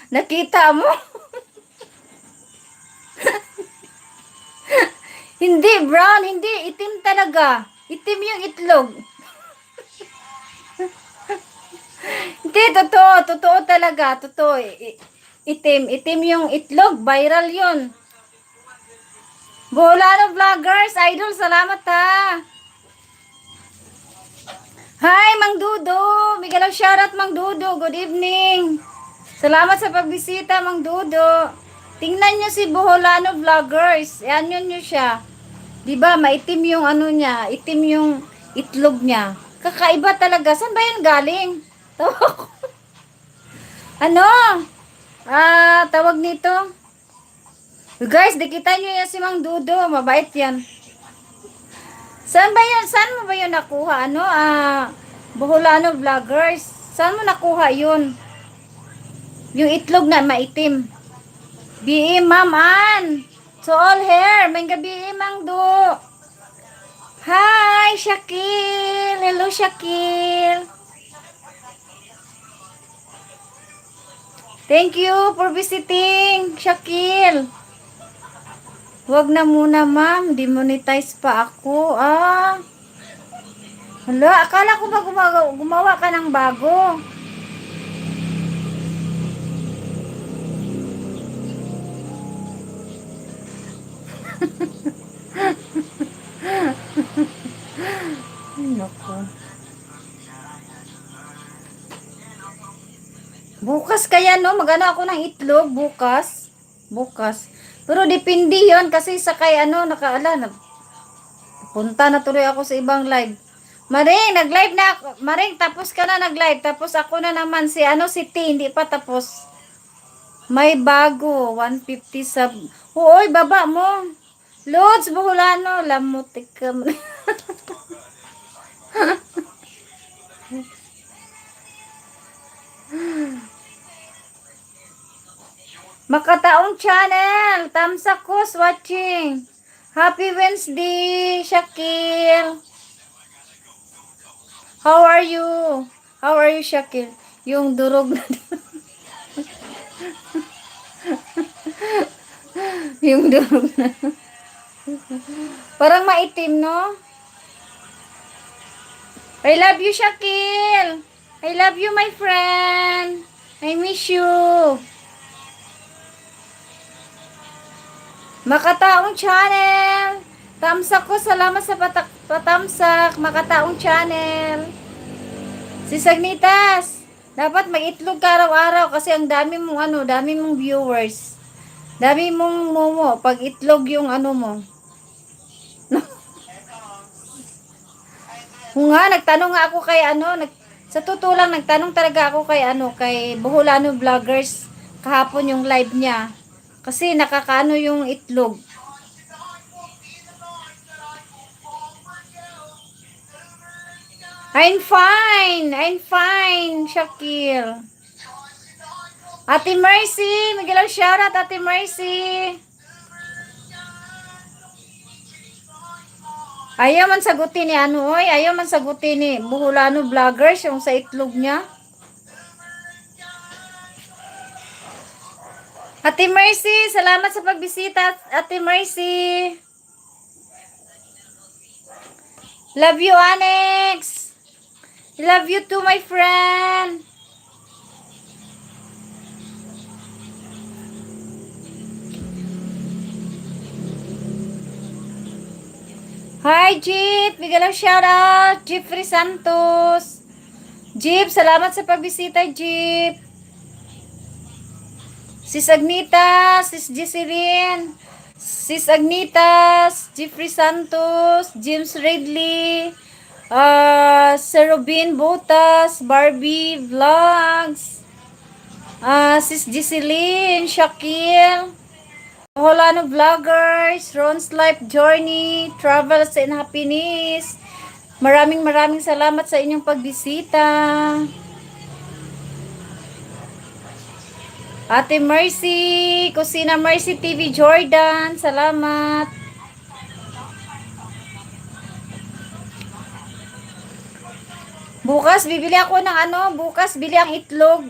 Nakita mo? Hindi, brown. Hindi. Itim talaga. Itim yung itlog. Hindi, totoo. Totoo talaga. Totoo. Itim. Itim yung itlog. Viral yun. Boholano Vloggers. Idol, salamat ha. Hi, Mang Dudo. Miguel shoutout, Mang Dudo. Good evening. Salamat sa pagbisita, Mang Dudo. Tingnan nyo si Boholano Vloggers. Yan yun nyo siya. Diba, maitim yung ano niya. Itim yung itlog niya. Kakaiba talaga. Saan ba yan galing? Tawag. Ano? Tawag nito. Guys, nakita nyo yan si Mang Dudo. Mabait yan. Saan ba yun? Saan mo ba yun nakuha? Boholano Vloggers. Saan mo nakuha yun? Yung itlog na maitim. BE Ma'am Ann. To all hair. May gabi Mang Du. Hi, Shakil. Hello, Shakil. Thank you for visiting, Shakil. Huwag na muna, ma'am. Demonetize pa ako. Hala, akala ko ba gumawa ka ng bago? Nako. Bukas kaya, no? Magano ako ng itlog bukas. Bukas. Pero depende yon kasi sakay punta na tuloy ako sa ibang live. Maring, nag-live na ako. Maring, tapos ka na nag-live. Tapos ako na naman si T, hindi pa tapos. May bago, 150 sub. Hoy, baba mo. Lods, Boholano. Lamutik ka mo. Makataong channel. Tamsakus watching. Happy Wednesday, Shakil. How are you? How are you, Shakil? Yung durog na yung durog na. Parang maitim, no? I love you, Shakil. I love you, my friend. I miss you. Makataong channel. Tamsak ko. Salamat sa patamsak. Makataong channel. Si Sagnitas. Dapat mag-itlog ka araw-araw kasi ang dami mong dami mong viewers. Dami mong momo pag itlog yung mo. Kung nga, nagtanong nga ako kay sa totoo lang, nagtanong talaga ako kay Boholano Vloggers kahapon yung live niya. Kasi nakakaano yung itlog. I'm fine, Shakil. Ate Mercy, Miguel shoutout Ate Mercy. Ayaw man sagutin ni ayaw man sagutin ni Boholano Vloggers yung sa itlog niya. Ate Mercy, salamat sa pagbisita, Ate Mercy. Love you, Annex. Love you too, my friend. Hi, Jeep. Bigyan ng shoutout. Jeffrey Santos. Jeep, salamat sa pagbisita, Jeep. Sis Agnitas, Sis Jesseline, Sis Agnitas, Jeffrey Santos, James Redley, Sir Robin Botas, Barbie Vlogs, Sis Jesseline, Shakil, Boholano Vloggers, Ron's Life Journey, Travels and Happiness. Maraming salamat sa inyong pagbisita. Ate Mercy, Kusina Mercy TV Jordan, salamat. Bukas bibili ako ng bukas bili ang itlog.